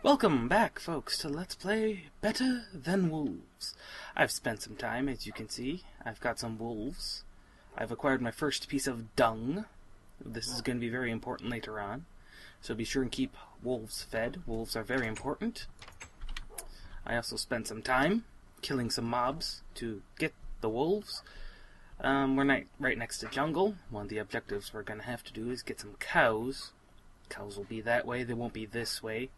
Welcome back, folks, to Let's Play Better Than Wolves. I've spent some time, as you can see. I've got some wolves. I've acquired my first piece of dung. This is going to be very important later on. So be sure and keep wolves fed. Wolves are very important. I also spent some time killing some mobs to get the wolves. We're right next to jungle. One of the objectives we're going to have to do is get some cows. Cows will be that way. They won't be this way.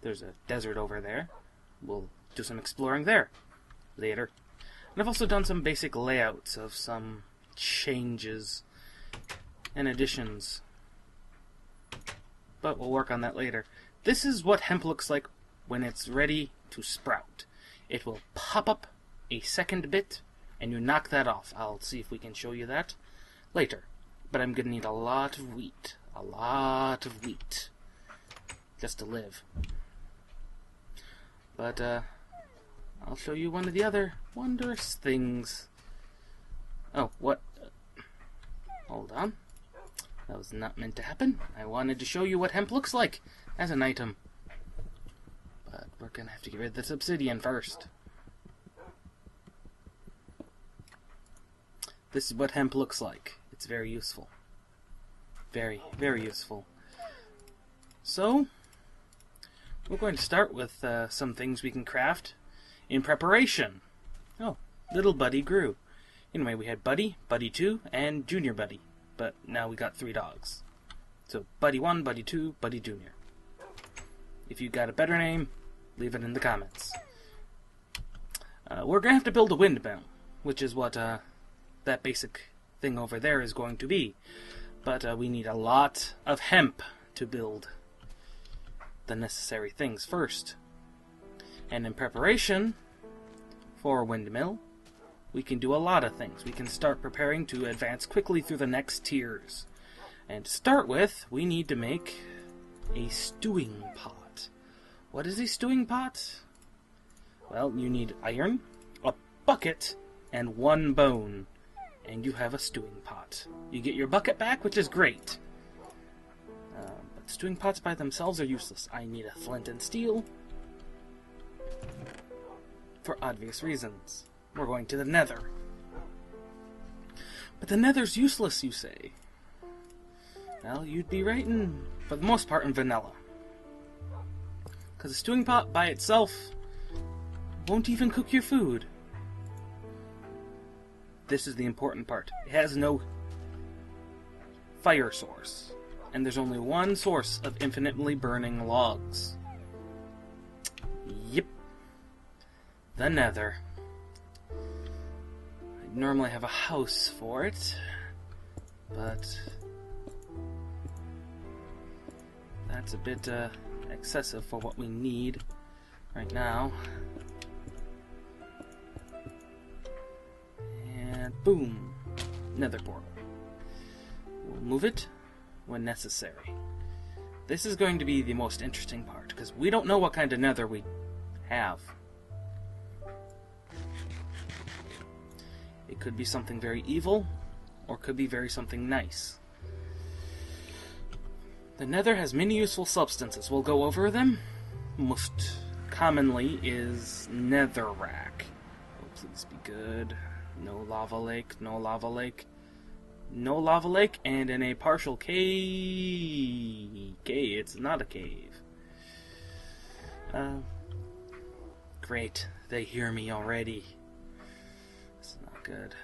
There's a desert over there. We'll do some exploring there later. And I've also done some basic layouts of some changes and additions. But we'll work on that later. This is what hemp looks like when it's ready to sprout. It will pop up a second bit, and you knock that off. I'll see if we can show you that later. But I'm going to need a lot of wheat. A lot of wheat. Just to live. But, I'll show you one of the other wondrous things. Oh, what? Hold on. That was not meant to happen. I wanted to show you what hemp looks like as an item. But we're gonna have to get rid of this obsidian first. This is what hemp looks like. It's very useful. Very, very useful. So, we're going to start with some things we can craft in preparation. Oh, little Buddy grew. Anyway, we had Buddy, Buddy 2, and Junior Buddy. But now we got 3 dogs. So, Buddy 1, Buddy 2, Buddy Junior. If you got a better name, leave it in the comments. We're going to have to build a windmill, which is what that basic thing over there is going to be. But we need a lot of hemp to build the necessary things first. And in preparation for a windmill, we can do a lot of things. We can start preparing to advance quickly through the next tiers. And to start with, we need to make a stewing pot. What is a stewing pot? Well, you need iron, a bucket, and 1 bone. And you have a stewing pot. You get your bucket back, which is great. But stewing pots by themselves are useless. I need a flint and steel. For obvious reasons. We're going to the nether. But the nether's useless, you say. Well, you'd be right for the most part, in vanilla. Because a stewing pot by itself won't even cook your food. This is the important part. It has no fire source. And there's only one source of infinitely burning logs. Yep. The nether. I'd normally have a house for it, but that's a bit excessive for what we need right now. And boom! Nether portal. We'll move it when necessary. This is going to be the most interesting part, because we don't know what kind of nether we have. It could be something very evil, or could be something nice. The nether has many useful substances. We'll go over them. Most commonly is netherrack. Oh, please be good. No lava lake, no lava lake. No lava lake, and in a partial cave. It's not a cave. Great. They hear me already. It's not good.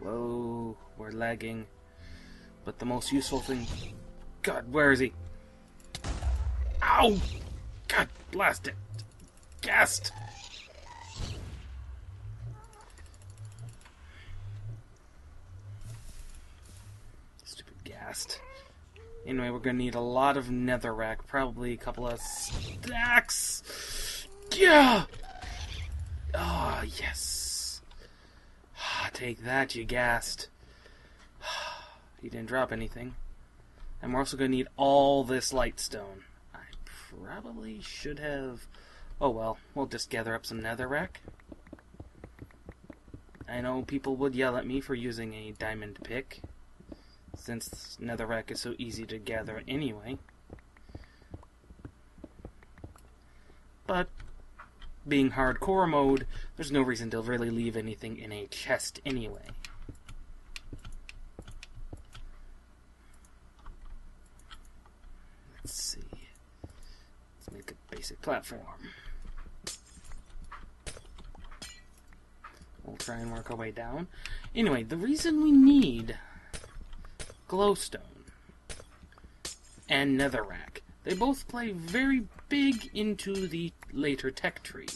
Whoa, we're lagging. But the most useful thing... God, where is he? Ow! God, blast it! Ghast! Anyway, we're going to need a lot of netherrack. Probably a couple of stacks. Yeah! Oh, yes. Take that, you ghast. He didn't drop anything. And we're also going to need all this lightstone. I probably should have... Oh well, we'll just gather up some netherrack. I know people would yell at me for using a diamond pick, since netherrack is so easy to gather anyway. but being hardcore mode, there's no reason to really leave anything in a chest anyway. Let's see. Let's make a basic platform. We'll try and work our way down. Anyway, the reason we need glowstone and netherrack, they both play very big into the later tech tree.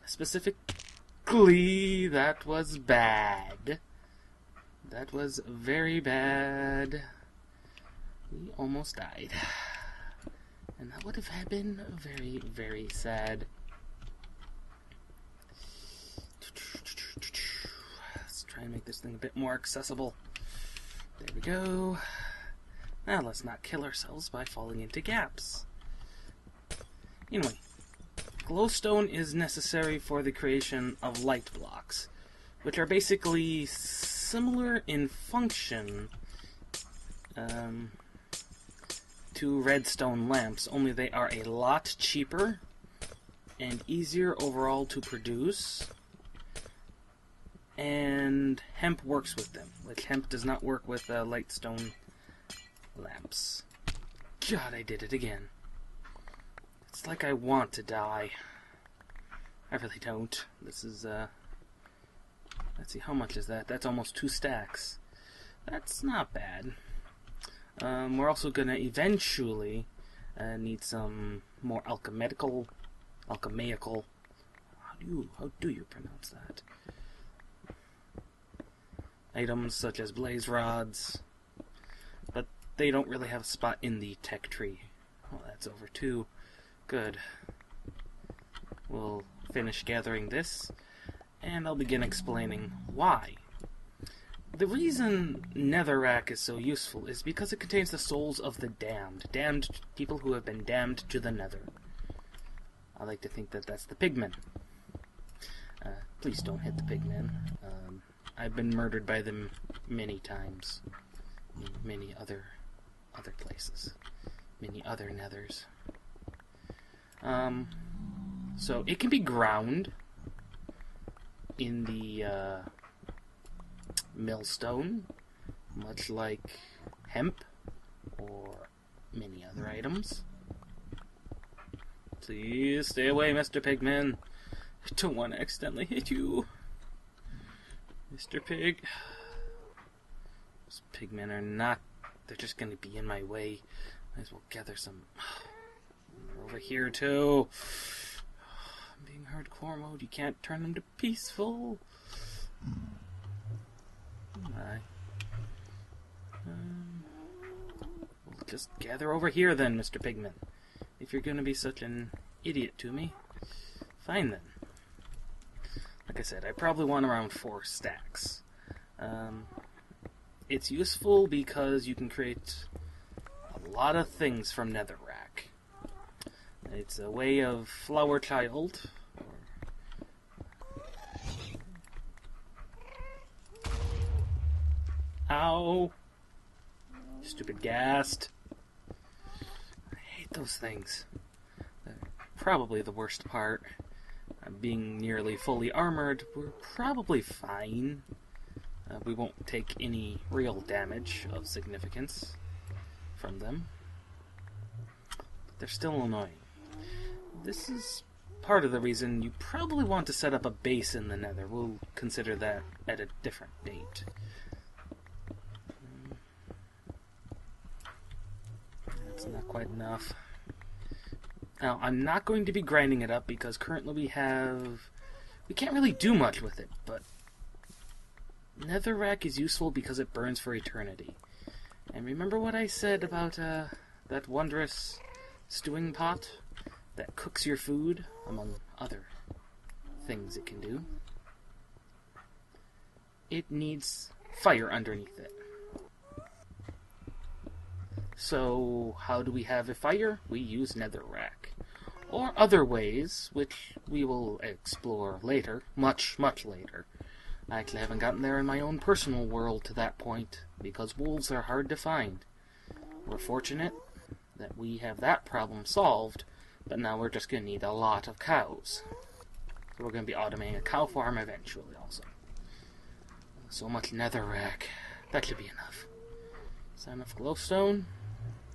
Specifically, that was bad. That was very bad. We almost died. And that would have been very, very sad. Let's try and make this thing a bit more accessible. There we go. Now let's not kill ourselves by falling into gaps. Anyway, glowstone is necessary for the creation of light blocks, which are basically similar in function to redstone lamps, only they are a lot cheaper and easier overall to produce, and hemp works with them, which hemp does not work with lightstone lamps. God, I did it again. It's like I want to die. I really don't. This is, let's see, how much is that? That's almost 2 stacks. That's not bad. We're also gonna eventually need some more alchemaical, how do you pronounce that? Items such as blaze rods, but they don't really have a spot in the tech tree. Oh, that's over too. Good. We'll finish gathering this, and I'll begin explaining why. The reason netherrack is so useful is because it contains the souls of the damned. Damned people who have been damned to the nether. I like to think that that's the pigmen. Please don't hit the pigmen. I've been murdered by them many times. In many other places. Many other nethers. So it can be ground in the millstone, much like hemp or many other items. Please stay away, Mr. Pigman. I don't want to accidentally hit you. Mr. Pig. Those pigmen are not... They're just going to be in my way. Might as well gather some... They're over here, too. I'm being hardcore mode. You can't turn them to peaceful. Alright. We'll just gather over here then, Mr. Pigman. If you're going to be such an idiot to me. Fine then. Like I said, I probably want around 4 stacks. It's useful because you can create a lot of things from netherrack. It's a way of flower child. Ow! Stupid ghast. I hate those things. They're probably the worst part. Being nearly fully armored, we're probably fine. We won't take any real damage of significance from them. But they're still annoying. This is part of the reason you probably want to set up a base in the nether. We'll consider that at a different date. That's not quite enough. Now, I'm not going to be grinding it up because currently we can't really do much with it, but netherrack is useful because it burns for eternity. And remember what I said about that wondrous stewing pot that cooks your food, among other things it can do? It needs fire underneath it. So, how do we have a fire? We use netherrack. Or other ways, which we will explore later, much, much later. I actually haven't gotten there in my own personal world to that point, because wolves are hard to find. We're fortunate that we have that problem solved, But now we're just going to need a lot of cows. So we're going to be automating a cow farm eventually also. So much netherrack. That should be enough. Is that enough glowstone?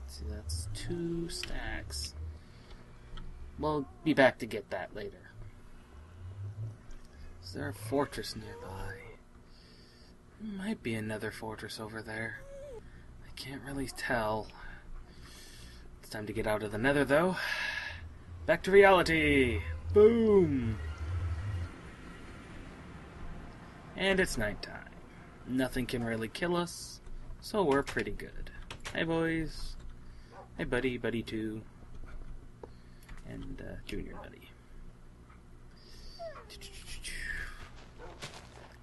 Let's see, that's 2 stacks. We'll be back to get that later. Is there a fortress nearby? There might be another fortress over there. I can't really tell. It's time to get out of the nether, though. Back to reality! Boom! And it's nighttime. Nothing can really kill us, so we're pretty good. Hi, boys. Hi, Buddy, Buddy 2. And Junior Buddy.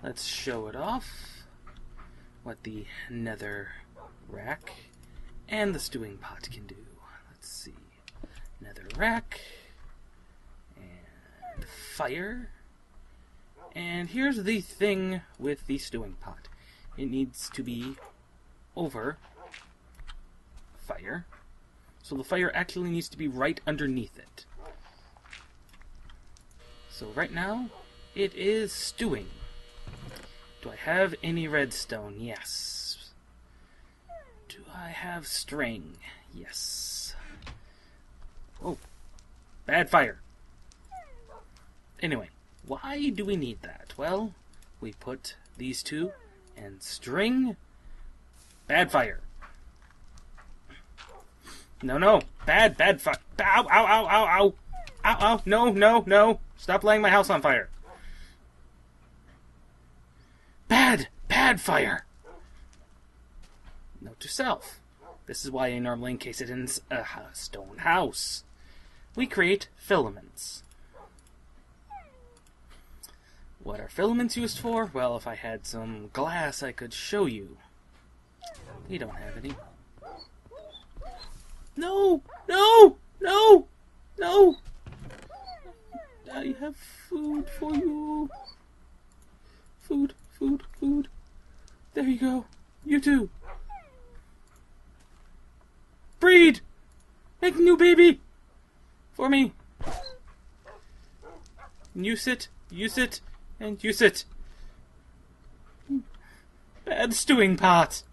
Let's show it off. What the nether rack and the stewing pot can do. Let's see. Nether rack. And fire. And here's the thing with the stewing pot. It needs to be over fire. So the fire actually needs to be right underneath it. So right now, it is stewing. Do I have any redstone? Yes. Do I have string? Yes. Oh, bad fire. Anyway, why do we need that? Well, we put these two and string. Bad fire. No. Bad fire. Ow, ow, ow, ow, ow. Ow, ow. No. Stop lighting my house on fire. Bad fire. Note to self. This is why I normally encase it in a stone house. We create filaments. What are filaments used for? Well, if I had some glass, I could show you. We don't have any. No! I have food for you. Food. There you go. You too. Breed! Make a new baby! For me. Use it, and use it. Bad stewing pot.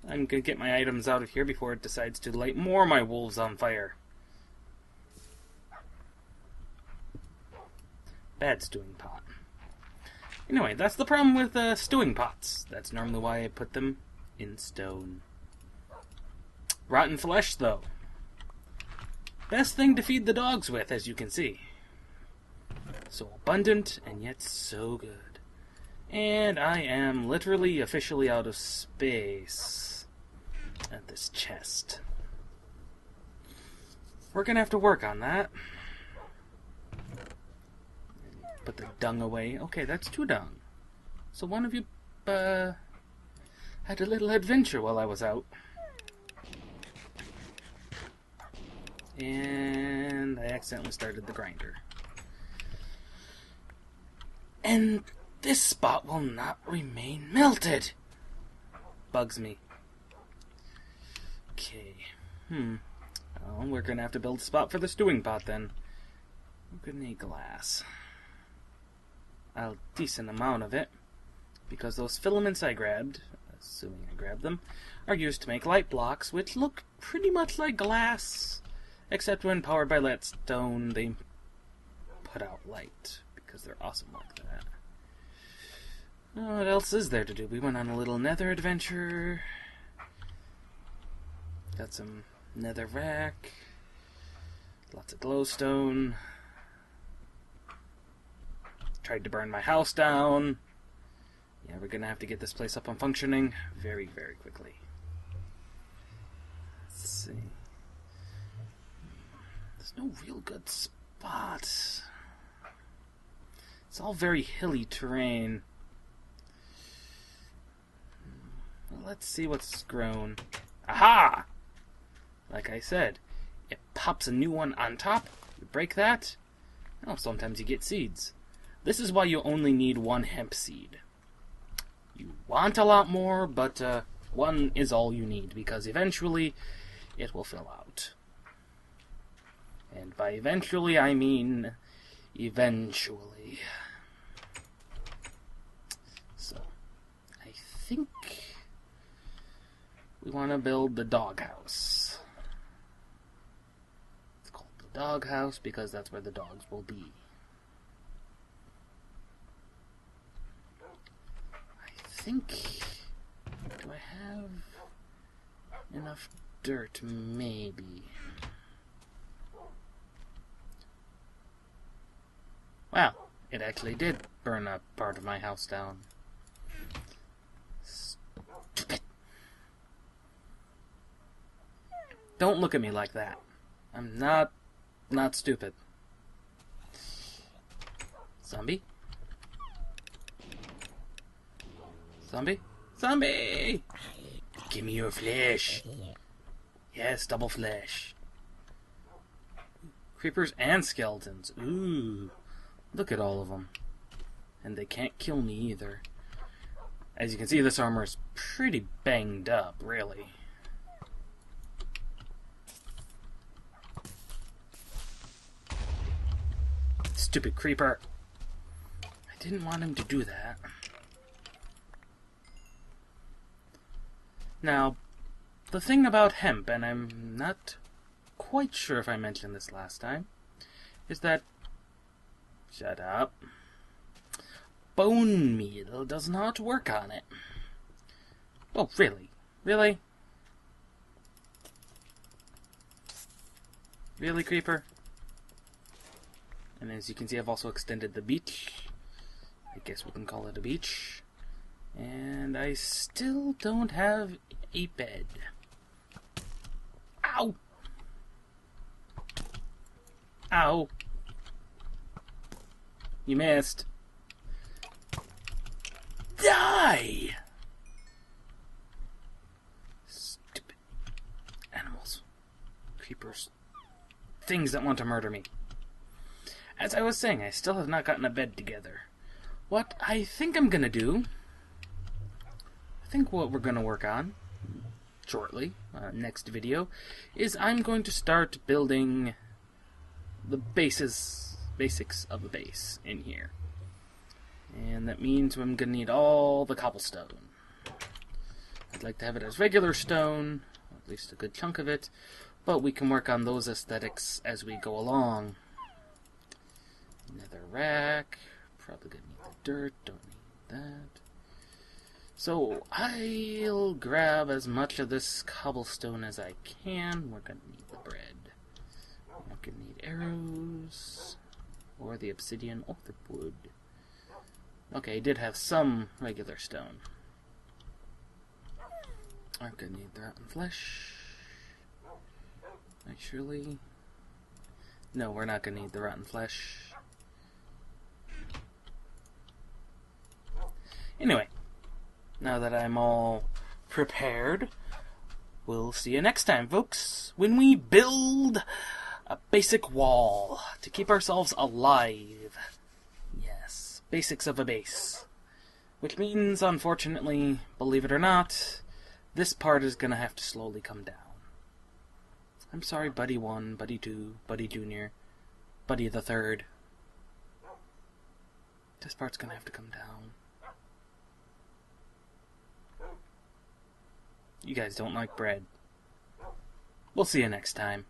I'm gonna get my items out of here before it decides to light more of my wolves on fire. Bad stewing pot. Anyway, that's the problem with stewing pots. That's normally why I put them in stone. Rotten flesh, though. Best thing to feed the dogs with, as you can see. So abundant, and yet so good. And I am literally officially out of space at this chest. We're gonna have to work on that. Put the dung away. Okay, that's 2 dung. So one of you had a little adventure while I was out. And I accidentally started the grinder. And this spot will not remain melted. Bugs me. Okay. Well, we're gonna have to build a spot for the stewing pot then. We're gonna need glass. A decent amount of it. Because those filaments I grabbed, assuming I grabbed them, are used to make light blocks, which look pretty much like glass. Except when powered by leadstone, they put out light. Because they're awesome like that. What else is there to do? We went on a little nether adventure. Got some nether rack. Lots of glowstone. Tried to burn my house down. Yeah, we're gonna have to get this place up and functioning very, very quickly. Let's see. There's no real good spot. It's all very hilly terrain. Well, let's see what's grown. Aha! Like I said, it pops a new one on top. You break that. Oh, sometimes you get seeds. This is why you only need 1 hemp seed. You want a lot more, but 1 is all you need, because eventually it will fill out. And by eventually, I mean eventually. So, I think we want to build the doghouse. It's called the doghouse because that's where the dogs will be. I think... do I have enough dirt? Maybe. Wow, it actually did burn up part of my house down. Stupid. Don't look at me like that. I'm not stupid. Zombie? Zombie? Zombie! Give me your flesh. Yes, double flesh. Creepers and skeletons. Ooh. Look at all of them. And they can't kill me either. As you can see, this armor is pretty banged up, really. Stupid creeper. I didn't want him to do that. Now, the thing about hemp, and I'm not quite sure if I mentioned this last time, is that... shut up. Bone meal does not work on it. Oh, really? Really? Really, creeper? And as you can see, I've also extended the beach. I guess we can call it a beach. And I still don't have a bed. Ow! Ow! You missed. Die! Stupid animals. Creepers. Things that want to murder me. As I was saying, I still have not gotten a bed together. What I think I'm gonna do... I think what we're gonna work on shortly, next video, is I'm going to start building the basics of the base in here. And that means I'm going to need all the cobblestone. I'd like to have it as regular stone, at least a good chunk of it, but we can work on those aesthetics as we go along. Nether rack, probably going to need the dirt, don't need that. So I'll grab as much of this cobblestone as I can. We're going to need the bread. We're going to need arrows, or the obsidian, or the wood. Okay, I did have some regular stone. I'm going to need the rotten flesh. Actually, no, we're not going to need the rotten flesh. Anyway, now that I'm all prepared, we'll see you next time, folks, when we build a basic wall to keep ourselves alive. Yes, basics of a base. Which means, unfortunately, believe it or not, this part is going to have to slowly come down. I'm sorry, Buddy 1, Buddy 2, Buddy Junior, Buddy the 3rd. This part's going to have to come down. You guys don't like bread. We'll see you next time.